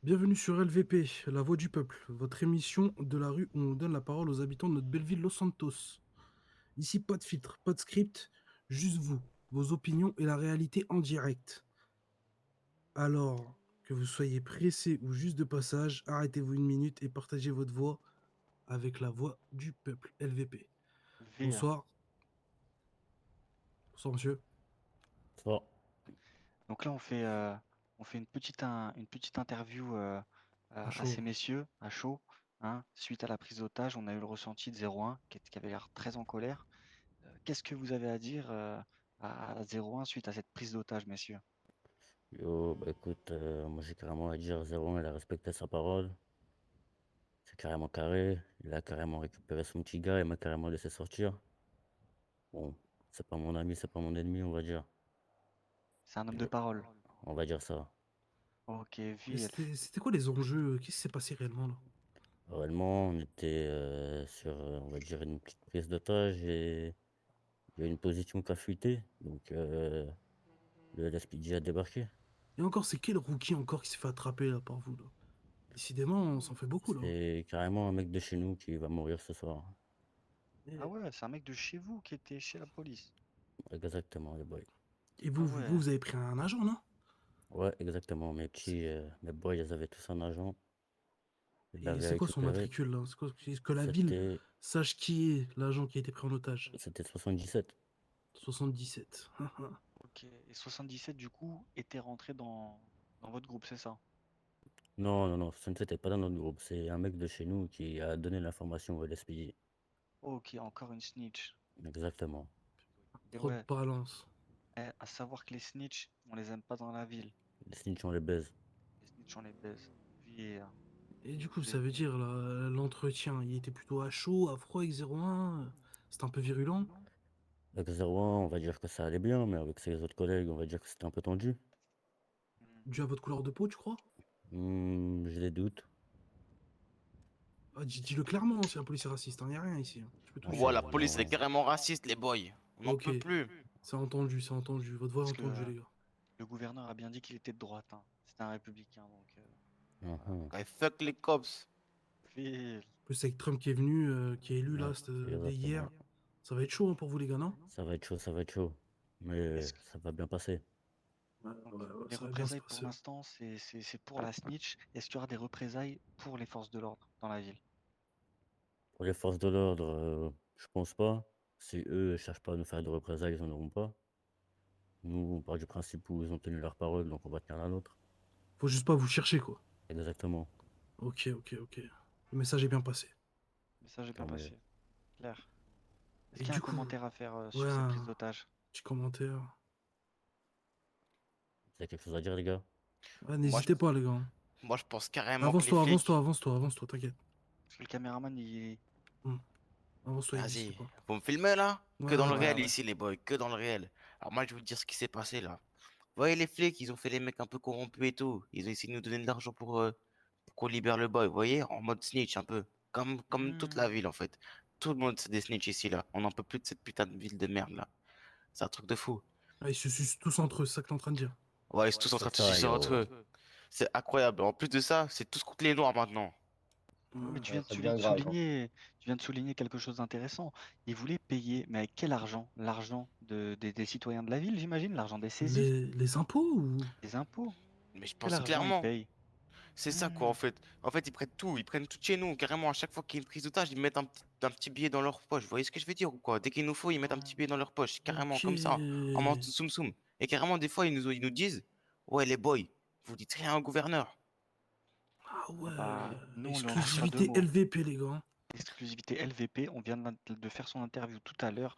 Bienvenue sur LVP, la voix du peuple, votre émission de la rue où on donne la parole aux habitants de notre belle ville Los Santos. Ici, pas de filtre, pas de script, juste vous, vos opinions et la réalité en direct. Alors, que vous soyez pressé ou juste de passage, arrêtez-vous une minute et partagez votre voix avec la voix du peuple LVP. VR. Bonsoir, bonsoir monsieur. Bon. Donc là, on fait une petite interview À à chaud. ces messieurs, à chaud, hein. Suite à la prise d'otage, on a eu le ressenti de 01 qui avait l'air très en colère. Qu'est-ce que vous avez à dire à 01 suite à cette prise d'otage, messieurs? Yo, bah écoute, moi j'ai carrément à dire 0, il a respecté sa parole. C'est carrément carré. Il a carrément récupéré son petit gars, il m'a carrément laissé sortir. Bon, c'est pas mon ami, c'est pas mon ennemi, on va dire. C'est un homme de Mais parole. on va dire ça. Ok, Mais VL. c'était quoi les enjeux? Qu'est-ce qui s'est passé réellement là? Réellement, on était sur, on va dire, une petite prise d'otage et il y a une position qui a fuité. Donc, le LSPD a débarqué. Et encore, c'est quel rookie encore qui s'est fait attraper là par vous là? Décidément, on s'en fait beaucoup là. C'est carrément un mec de chez nous qui va mourir ce soir. Ah Et, ouais, c'est un mec de chez vous qui était chez la police. Exactement, les boys. et Ah vous ouais. avez pris un agent, non? Ouais, exactement. C'est- Mes boys, ils avaient tous un agent. Ils Et l'avaient c'est quoi son récupéré. matricule là? C'est quoi, que la ville C'était, sache qui est l'agent qui a été pris en otage. c'était 77. 77. Ok. Et 77, du coup, était rentré dans votre groupe, c'est ça? Non, non, non, ce n'était pas dans notre groupe. C'est un mec de chez nous qui a donné l'information au LSPD. Ok, encore une snitch. Exactement. Et Trop de ouais. balance. À savoir que les snitch, on les aime pas dans la ville. Les snitch, on les baise. Les snitch, on les baise. VR. Et du coup, Vous êtes- ça veut dire là, l'entretien, il était plutôt à chaud, à froid avec 01. C'était un peu virulent. Avec 01, on va dire que ça allait bien, mais avec ses autres collègues, on va dire que c'était un peu tendu. Hmm. Dû à votre couleur de peau, tu crois? J'ai des doutes. Ah, dis-le clairement, si la police est raciste, il n'y a rien ici, hein. Je peux tout Ah, dire. c'est Voilà, la police est vraiment. carrément raciste, les boys. On n'en Ok, peut plus. c'est entendu, c'est entendu. Votre voix est Parce que entendue, les gars. le gouverneur a bien dit qu'il était de droite, hein. C'était un républicain, donc. Mhm. Ouais, fuck les cops. VR. Plus avec Trump qui est venu, qui est élu Ouais, là, dès exactement. hier. Ça va être chaud hein, pour vous, les gars, non? Ça va être chaud, ça va être chaud. Mais Est-ce que ça va bien passer. Ouais, ouais, les ça va bien se représailles pour passer. l'instant, c'est pour la snitch. Est-ce qu'il y aura des représailles pour les forces de l'ordre dans la ville? Pour les forces de l'ordre, je pense pas. Si eux ne cherchent pas à nous faire de représailles, ils en auront pas. Nous, on part du principe où ils ont tenu leur parole, donc on va tenir la nôtre. Faut juste pas vous chercher, quoi. Exactement. Ok, ok, ok. Le message est bien passé. Le message est bien Tant mieux. passé. Clair. Est-ce Et qu'il y a un du coup, commentaire à faire ouais, sur cette prise un d'otage? petit commentaire. Vous avez quelque chose à dire, les gars? Ouais, Moi je, n'hésitez pas, les gars. moi, je pense carrément que les Avance-toi, avance-toi, flics. avance-toi, avance-toi, t'inquiète. Parce que le caméraman, il. Hmm. Avance-toi, n'hésitez Vas-y, pas. vous me filmez là? Ouais, Que dans le ouais. Ouais, réel ouais. ici, les boys, que dans le réel. Alors moi, je vais vous dire ce qui s'est passé là. Vous voyez les flics, ils ont fait les mecs un peu corrompus et tout. Ils ont essayé de nous donner de l'argent pour qu'on libère le boy, vous voyez? En mode snitch un peu. Comme toute la Hmm. ville en fait. Tout le monde c'est des snitch ici là. On n'en peut plus de cette putain de ville de merde là. C'est un truc de fou. Ah, ils se sucent tous entre eux, c'est ça que t'es en train de dire. Ouais, ils sont tous en train C'est de se ça, sucer entre yo. eux. C'est incroyable. En plus de ça, c'est tous contre les noirs maintenant. Ouais, mais Ouais. tu viens Ça devient grave, hein. tu viens de souligner quelque chose d'intéressant. Ils voulaient payer, mais avec quel argent? L'argent des citoyens de la ville, j'imagine? L'argent des saisies? Les impôts ou... Des impôts? Mais je Quel pense argent ils clairement. payent? C'est ça quoi Hmm. en fait. En fait, ils prennent tout. Ils prennent tout de chez nous. Carrément, à chaque fois qu'il y a une prise d'otage, ils mettent un petit billet dans leur poche. Vous voyez ce que je veux dire ou quoi? Dès qu'il nous faut, ils mettent un petit billet dans leur poche. Carrément, Ok. comme ça. En mode soum soum. Et carrément, des fois, ils nous disent, ouais, les boys, vous dites rien au gouverneur. Ah Ah ouais. bah, nous, on lui en dit pas deux Exclusivité mots. LVP, les gars. Exclusivité LVP, on vient de faire son interview tout à l'heure,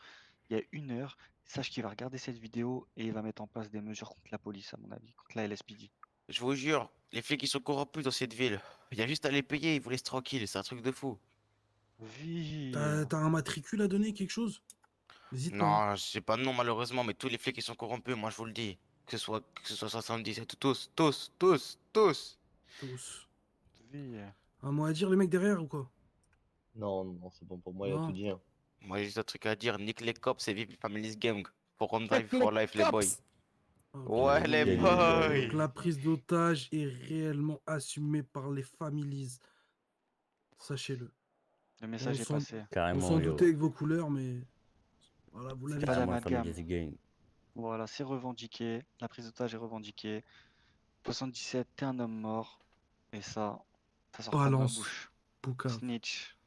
il y a 1 heure. Sache qu'il va regarder cette vidéo et il va mettre en place des mesures contre la police, à mon avis, contre la LSPD. Je vous jure, les flics, ils sont corrompus dans cette ville. Il y a juste à les payer, ils vous laissent tranquille. C'est un truc de fou. Vire. T'as un matricule à donner, quelque chose? N'hésite pas, hein. Non, je sais pas de nom malheureusement, mais tous les flics, ils sont corrompus. Moi, je vous le dis. Que ce soit 77, tous, tous, tous, tous. Tous. Vire. Un mot à dire, les mecs derrière ou quoi? Non, non, c'est bon pour moi, il a tout Non? dit, hein. Moi, j'ai juste un truc à dire. Nique les cops et vive le Family's Gang. For Home Drive Les for Life, les boys. cops! Ok. Ouais, les Gang, Donc gang. boys. la prise d'otage est réellement assumée par les families. Sachez-le. Le On message est s'en passé. Carrément, doutait yo. avec vos couleurs, mais voilà, vous C'est l'avez pas dit. Carrément la famille d'amalgame. des gang. Voilà, c'est revendiqué. La prise d'otage est revendiquée. 77, t'es un homme mort. Et ça sort pas de ma Balance, bouche. Poucave. Snitch.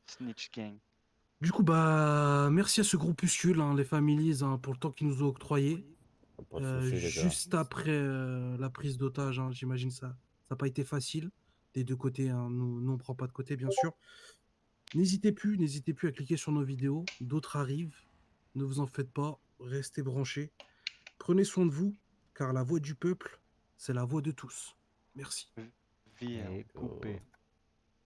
Snitch gang. Du coup, bah, merci à ce groupuscule, hein, les families, hein, pour le temps qu'ils nous ont octroyé. Pas de soucis, les gars. Juste après la prise d'otage, hein, j'imagine ça. Ça n'a pas été facile des deux côtés. Hein. Nous, on prend pas de côté, bien sûr. N'hésitez plus à cliquer sur nos vidéos. D'autres arrivent. Ne vous en faites pas. Restez branchés. Prenez soin de vous, car la voix du peuple, c'est la voix de tous. Merci. VR Et coupé.